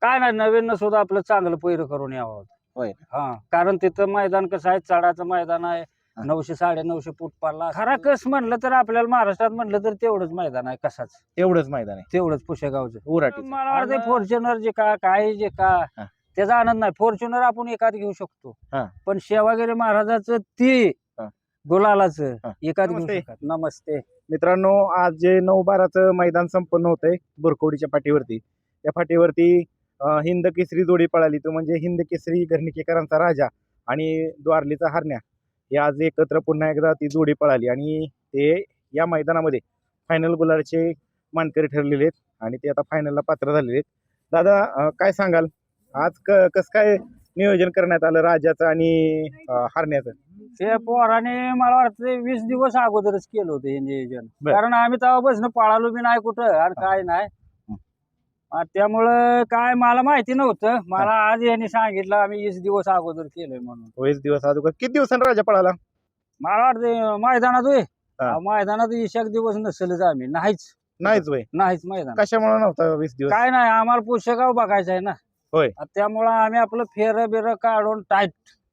काय नाही नवीन सुद्धा आपलं चांगलं पैर करून यावं. होय. हा कारण तिथं मैदान कसं आहे चढाचं मैदान आहे. हा. 900 950 फूट पाला खरा कस म्हणलं तर आपल्याला महाराष्ट्रात म्हणलं तर तेवढंच मैदान आहे कसाच तेवढंच मैदान आहे तेवढंच पुशेगावचं. उराटीचं. मला वाटतं फॉर्च्युनर जे का काय जे का हा. त्याचा आनंद नाही. फॉर्च्युनर आपण एकात घेऊ शकतो हा. पण सेवागिरी महाराजाचं ती हा. गुलालाचं हा. एकात घेऊ नमस्ते. शकत. नमस्ते. मित्रांनो, आज जे 9-12चं मैदान संपन्न होतंय बुरकवडीच्या पाठीवरती, त्या पाठीवरती हिंद केसरी जोडी पळाली. तो म्हणजे हिंद केसरी घरणीकेकरांचा राजा आणि द्वारलीचा हरण्या हे आज एकत्र पुन्हा एकदा ती जोडी पळाली आणि ते या मैदानामध्ये फायनल गुलालचे मानकरी ठरलेले आहेत आणि ते आता फायनलला पात्र झालेले आहेत. दादा, काय सांगाल आज कसं काय नियोजन करण्यात आलं राजाचं आणि हरण्याचं? ते पोराने मला वाटतं 20 दिवस अगोदरच केलं होतं हे नियोजन. बर. कारण आम्ही तेव्हापासून पळालो बी नाही कुठं आणि काय नाही. त्यामुळं काय मला माहिती नव्हतं. मला आज यांनी सांगितलं आम्ही 20 दिवस अगोदर केलंय म्हणून. 20 दिवस अगोदर किती दिवसांनी राजा पळाला? मला वाटतं मैदानात होय. हा. मैदानात 20 दिवस नसेलच आम्ही नाहीच वय. नाहीच मैदान. कशामुळे नव्हता 20 दिवस? काय नाही आम्हाला पुष्यगाव बघायचं आहे ना. होय. त्यामुळं आम्ही आपलं फेर बिर काढून टाईट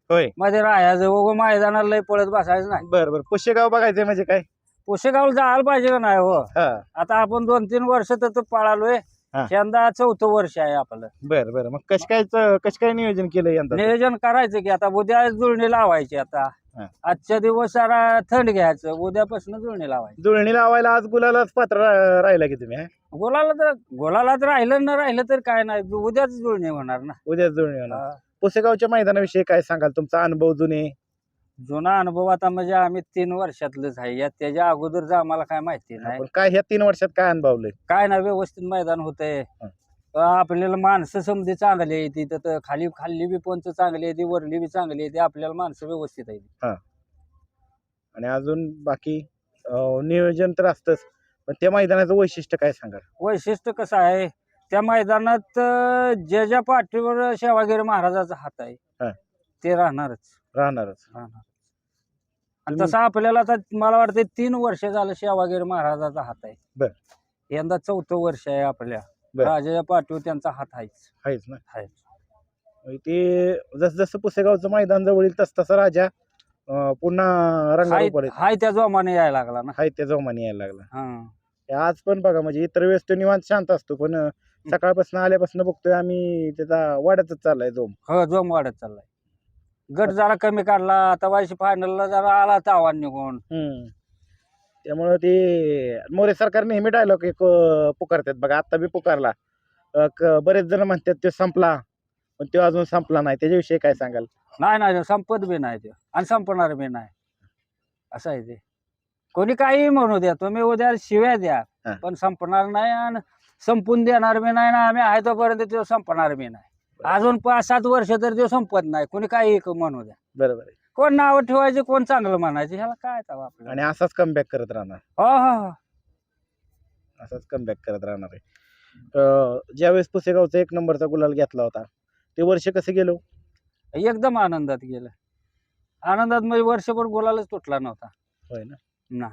होय. मध्ये राहायचं. उगं मैदानाला लय पळत बसायचं नाही. बर बर. पुष्यगाव बघायचंय म्हणजे काय? पुष्यगावला जायला पाहिजे का नाही हो. हा. आता आपण 2-3 वर्ष तर पळालोय. हा. यंदा 4थं वर्ष आहे आपलं. बर बर. मग कसं काय नियोजन केलं यंदा? नियोजन करायचं की आता उद्या जुळणी लावायची. आता हा. आजच्या दिवस जरा थंड घ्यायचं उद्यापासून जुळणी लावायची. जुळणी लावायला आज गुलालाच पात्र राहिला की तुम्ही? गोलाला तर राहिलं न राहिलं तर काय नाही उद्याच जुळणी होणार ना. उद्याच जुळणी होणार. पुसेगावच्या मैदानाविषयी काय सांगाल? तुमचा अनुभव जुने? जुना अनुभव आता म्हणजे आम्ही 3 वर्षातलंच आहे. त्याच्या अगोदरच आम्हाला काय माहिती नाही. पण काय ह्या 3 वर्षात काय अनुभवलंय? काय नाही व्यवस्थित मैदान होतंय. आपल्याला माणसं समधी चांगली आहे तिथं खाल्ली बी पंच चांगली आहे ती वरली बी चांगली आहे ती आपल्याला माणसं व्यवस्थित आहे. आणि अजून बाकी नियोजन तर असतंच, पण त्या मैदानाचं वैशिष्ट्य काय सांगाल? वैशिष्ट्य कसं आहे त्या मैदानात ज्या पाठीवर सेवागिरी महाराजाचा हात आहे हा. ते राहणारच. आणि तसं आपल्याला आता मला वाटतं 3 वर्ष झालं सेवागिरी महाराजाचा हात आहे. बर. यंदा 4थं वर्ष आहे आपल्या बर. राजाच्या पाठीवर त्यांचा हात आहेच ना. आहेच. ते जसं पुसेगावचं मैदान जवळ येईल तसं राजा पुन्हा रंगावर पडेल. हाय त्या जोमाने यायला लागला ना. हाय त्या जोमाने यायला लागला. हा. आज पण बघा म्हणजे इतर वेळेस तो निवांत शांत असतो, पण सकाळपासून आल्यापासून बघतोय आम्ही त्याचा वाढतच चाललाय जोम. हो जोम वाढत चाललाय. गट जरा कमी काढला आता वायशी फायनलला जरा आला आव्हान निघून. त्यामुळे ते मोरे सरकार नेहमी डायलॉग एक पुकारतात बघा. आता बी पुकारला. बरेच जण म्हणतात तो संपला, पण तो अजून संपला नाही. त्याच्याविषयी काय सांगाल? नाही संपत बी नाही ते आणि संपणार बी नाही. असं आहे ते. कोणी काही म्हणू द्या तुम्ही उद्या शिव्या द्या पण संपणार नाही आणि संपून देणार बी नाही ना. आम्ही आहे तोपर्यंत तो संपणार बी नाही. अजून 5-7 वर्ष तर तो संपत नाही. कोणी काही म्हणू द्या. बरोबर आहे. कोण नाव ठेवायचे कोण चांगलं म्हणायचे ह्याला काय आपल्याला. आणि असाच कमबॅक करत राहणार. हो असाच कमबॅक करत राहणार आहे. ज्यावेळेस पुसेगावचा 1 नंबरचा गुलाल घेतला होता ते वर्ष कसं गेलो? एकदम आनंदात गेलं. आनंदात म्हणजे वर्षभर गोलालाच तुटला नव्हता. होय ना.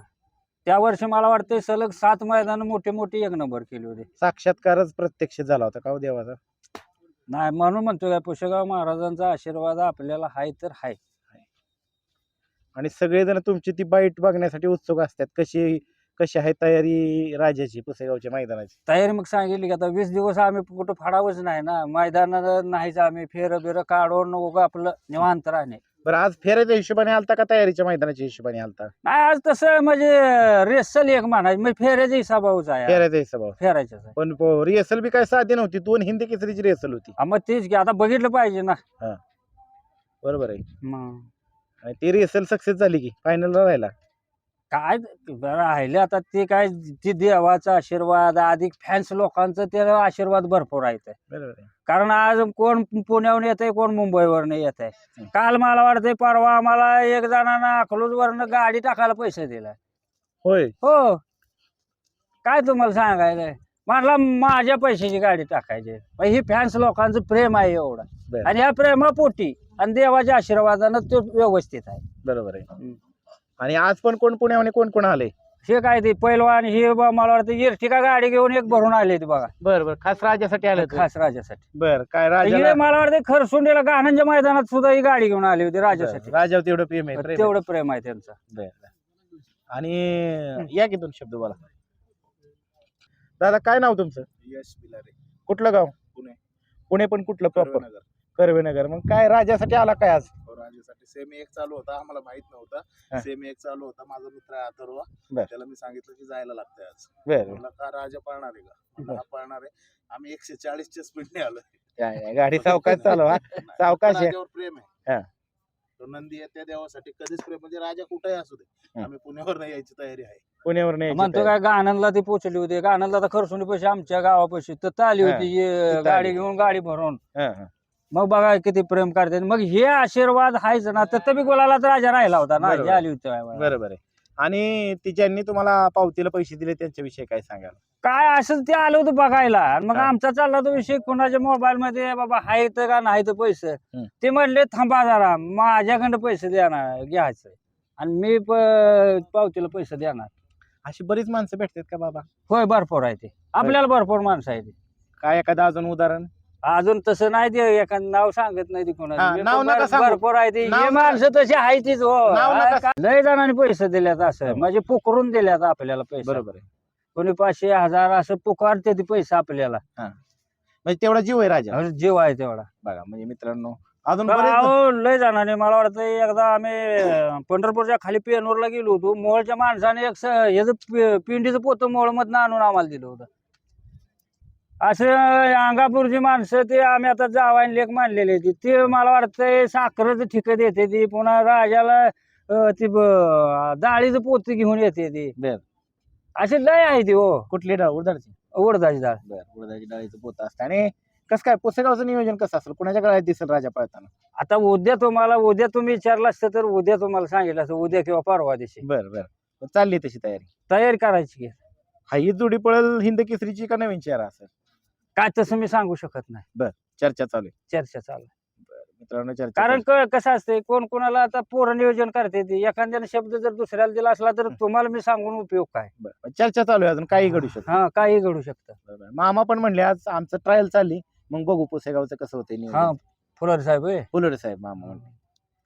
त्या वर्षी मला वाटतं सलग 7 मैदान मोठे 1 नंबर केले होते. साक्षात्कारच प्रत्यक्ष झाला होता का हो देवाचा? नाही म्हणून म्हणतो काय पुष्यगाव महाराजांचा आशीर्वाद आपल्याला हाय तर हाय. आणि सगळेजण तुमची ती बाईट बघण्यासाठी उत्सुक असतात. कशी आहे तयारी राजाची पुसेगावच्या मैदानाची? तयारी मग सांगितली की आता 20 दिवस आम्ही कुठं फाडावंच नाही ना. मैदानात नाहीच आम्ही फेर बिर काढून उगा आपलं निवांत राहणे. बरं, आज फेऱ्याच्या हिशोबाने आलता का तयारीच्या मैदानाच्या हिशोबाने आलता? नाही आज तसं म्हणजे रेसल एक म्हणायचं म्हणजे फेऱ्याच्या हिसाबावच आहे. फेऱ्याचा हिशोब. फेरायच्याच आहे. पण रिहर्सल बी काय साधी नव्हती. 2 हिंदी केसरीची रिहर्सल होती. मग तेच की आता बघितलं पाहिजे ना. बरोबर आहे. मग आणि ती रिहर्सल सक्सेस झाली की फायनलला राहिला. काय राहिले आता ते काय ती देवाचा आशीर्वाद अधिक फॅन्स लोकांचं त्याला आशीर्वाद भरपूर आहे. बरोबर आहे. कारण आज कोण पुण्याहून येत आहे कोण मुंबईवरनं येत आहे. काल मला वाटतंय परवा आम्हाला एक जणांना अकलूजवरनं गाडी टाकायला पैसे दिलाय. होय. हो काय तुम्हाला सांगायचंय मला माझ्या पैशाची गाडी टाकायची. ही फॅन्स लोकांचं प्रेम आहे एवढं आणि या प्रेमापोटी आणि देवाच्या आशीर्वादानं तो व्यवस्थित आहे. बरोबर आहे. आणि आज पण कोण पुण्याहून कोण आले? हे काय ते पैलवान हे मला वाटतं इर्टिका गाडी घेऊन एक भरून आले ते बघा, बर खास राजासाठी आले होते. खास राजासाठी. बर काय हे राजाला मला वाटतं खरसुंडीला गाण्यांच्या मैदानात सुद्धा ही गाडी घेऊन आली होती राजासाठी. राजावर तेवढं प्रेम आहे, प्रेम आहे. तेवढं प्रेम आहे त्यांचं. बर. आणि या की दोन शब्द बोला. दादा काय नाव तुमचं? यश बिलारे, कुठलं गाव? पुणे. पुणे पण कुठलं प्रॉपर? कर्वेनगर. कर्वेनगर. मग काय राजासाठी आला काय आज? राज्यासाठी सेमी एक चालू होता, आम्हाला माहित हा. नव्हता. सेमी एक चालू होता, माझा मित्र आहे अथर्व, बर. त्याला मी सांगितलं की जायला लागतंय आज. बर म्हणलं का राजा पळणार आहे का? म्हणलं बर. हा पळणार आहे. आम्ही 140च्या स्पीडने आलो. गाडी सावकाश चालवा, सावकाश आहे. राजावर प्रेम हा. आहे. तो नंदी आहे त्या देवासाठी कधीच प्रेम, म्हणजे राजा कुठेही असू दे, हा. आम्ही पुण्यावर नाही यायची तयारी आहे. पुण्यावर नाही म्हणतो काय गाणंदला ती पोचली होती, गाणंदला तर खरसुंडी पैसे आमच्या गावापाशी तर आली हा. होती तिथं गाडी आली. घेऊन गाडी भरून. हा, हा. मग बघा किती प्रेम करते. मग हे आशीर्वाद हायच ना, तर बी गोलाला तर राजा राहिला होता ना, बरोबर. हे आली होती त्यावेळेला. बरोबर आहे. आणि ती ज्यांनी तुम्हाला पावतीला पैसे दिले त्यांच्याविषयी काय सांगाल? काय असं ते आलं होतं बघायला. आणि मग हा. आमचा चालला तो विषय कोणाच्या मोबाईल मध्ये बाबा हाय तर का नाही तर पैसे. हम्म. ते म्हणले थांबा जरा माझ्याकडे पैसे देणार घ्यायचं आणि मी पावतीला पैसे देणार. अशी बरीच माणसं भेटतात का बाबा? होय भरपूर आहे ते, आपल्याला भरपूर माणसं आहे ते. काय एखादं अजून उदाहरण? अजून तसं नाही ते एखादं नाव सांगत नाही ते हा, कोणाचं. नाव नका सांगू. भरपूर आहे ते, नाव हे नका- माणसं तशी आहे तीच हो. नाव नका काय- लय जणांनी पैसे दिल्यात असं, हो. म्हणजे पुकरून दिल्यात आपल्याला पैसे. बरोबर आहे. कोणी 500 1000 असं पुकारते ते पैसे आपल्याला. म्हणजे तेवढा जीव आहे राजा. जीव आहे तेवढा. बघा म्हणजे मित्रांनो अजून पण बरेच अहो, लय जणांनी मला वाटतं एकदा आम्ही पंढरपूरच्या खाली पेनूरला गेलो होतो. मोळच्या माणसाने एक ह्याचं पिंडीचं पोतं मोळ मधनं आणून आम्हाला दिलं होतं. असं अंगापूरची माणसं ते आम्ही आता जावायन लेख मानलेले ते मला वाटतंय साखरेचं ठिकं देते ती, पुन्हा राजाला ती डाळीचं पोतं घेऊन येते ती. बर. असे लय आहे ती हो. कुठली डाळ? उडदाची. उडदाची डाळ. बर. उडदाची डाळीचं पोत असतं. आणि कसं काय पुसेगावचं नियोजन कसं असेल? कुणाच्या गळ्यात दिसेल राजा पळताना? आता उद्या तुम्ही विचारलं असतं तर उद्या तुम्हाला सांगितलं असतं, उद्या किंवा परवा दिवशी. बर बर. चालली तशी तयारी करायची की. हा ही जोडी पळेल हिंद केसरीची का नवीन चेहरा असेल? काय तसं मी सांगू शकत नाही. चर्चा चालू आहे. चर्चा चालू आहे. मित्रांनो चर्चा कारण कसं असतंय, कोण कोणाला आता पोरं नियोजन करते ती. एखाद्याने शब्द जर दुसऱ्याला दिला असला तर तुम्हाला मी सांगून उपयोग काय. बरं. चर्चा चालू आहे, अजून काही घडू शकतं. हा, काही घडू शकतं. बरोबर. मामा पण म्हणले आज आमचं ट्रायल चालली, मग बघू पुसेगावचं कसं होतंय हा, नियोजन. फुलर साहेब होय. फुलोरे साहेब मामा म्हणले.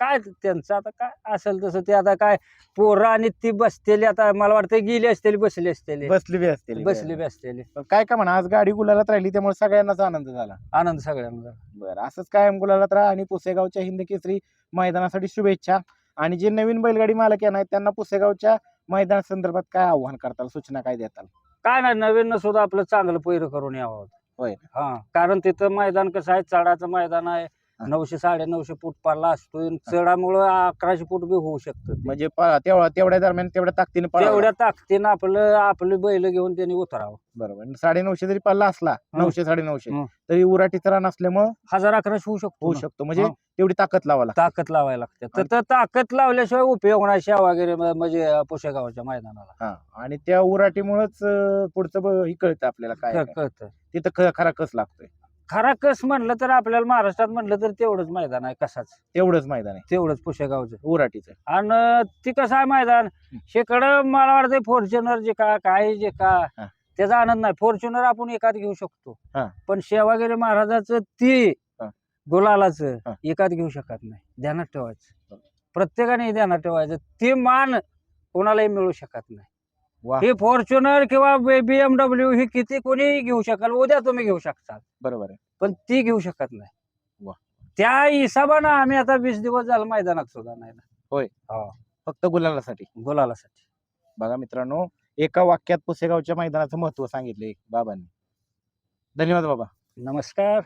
काय त्यांचं आता काय असेल तसं ते आता काय पोरं आणि ती बसतेली आता मला वाटतं गेली असतेली बसली असतेली बसली बी असतील. बसली बी असतेली. पण काय का म्हणा आज गाडी गुलालात राहिली त्यामुळे सगळ्यांनाच आनंद झाला. आनंद सगळ्यांना. बरं असंच कायम गुलालात राहा आणि पुसेगावच्या हिंद केसरी मैदानासाठी शुभेच्छा. आणि जे नवीन बैलगाडी मालक आहेत त्यांना पुसेगावच्या मैदाना संदर्भात काय आव्हान करताल, सूचना काय देताल? काय नाही, नवीन सुद्धा आपलं चांगलं पैर करून यावं. होय. हा, कारण तिथं मैदान कसं आहे, चढाचं मैदान आहे. 900 950 फूट पारला असतो. चढामुळं 1100 फूट बी होऊ शकतं. म्हणजे तेवढ्या दरम्यान तेवढ्या ताकदीने पळावं. तेवढ्या ताकदीनं आपली बैल घेऊन त्यांनी उतरावं. बरोबर. 950 जरी पल्ला असला, 900 950 हं. तरी उराटीचा रान असल्यामुळं 1000-1100 होऊ शकतो होऊ ना. शकतो. म्हणजे हा. तेवढी ताकद लावा लागते. ताकद लावायला लागते. तर ताकद लावल्याशिवाय उपयोग नाही शेव वगैरे म्हणजे पुशेगावच्या मैदानाला. हा. आणि त्या उराटीमुळेच पुढचं हे कळतं आपल्याला काय कळतं. तिथं खरा कस लागतोय. खरा कस म्हणलं तर आपल्याला महाराष्ट्रात म्हणलं तर तेवढंच मैदान आहे. कसाच तेवढंच मैदान आहे तेवढंच पुशेगावचं. उराटीचं. आणि ती कसं आहे मैदान, शेकडं मला वाटतं फॉर्च्युनर जे का हा. त्याचा आनंद नाही. फॉर्च्युनर आपण एकात घेऊ शकतो, हा. पण शेवागिरी महाराजाचं ती हा. गुलालाचं हा. एकात घेऊ शकत नाही. ध्यानात ठेवायचं, हा. प्रत्येकाने ध्यानात ठेवायचं. ती मान कोणालाही मिळू शकत नाही. वा. ही फॉर्च्युनर किंवा BMW ही किती कोणी घेऊ शकाल, उद्या तुम्ही घेऊ शकता, बरोबर आहे. पण ती घेऊ शकत नाही. वा. त्या हिशोबानं आम्ही आता 20 दिवस झालं मैदानात सुद्धा नाही ना. होय. हो, फक्त गुलालासाठी. गुलालासाठी. बघा मित्रांनो, एका वाक्यात पुसेगावच्या मैदानाचं महत्व सांगितलंय बाबांनी. धन्यवाद बाबा. नमस्कार.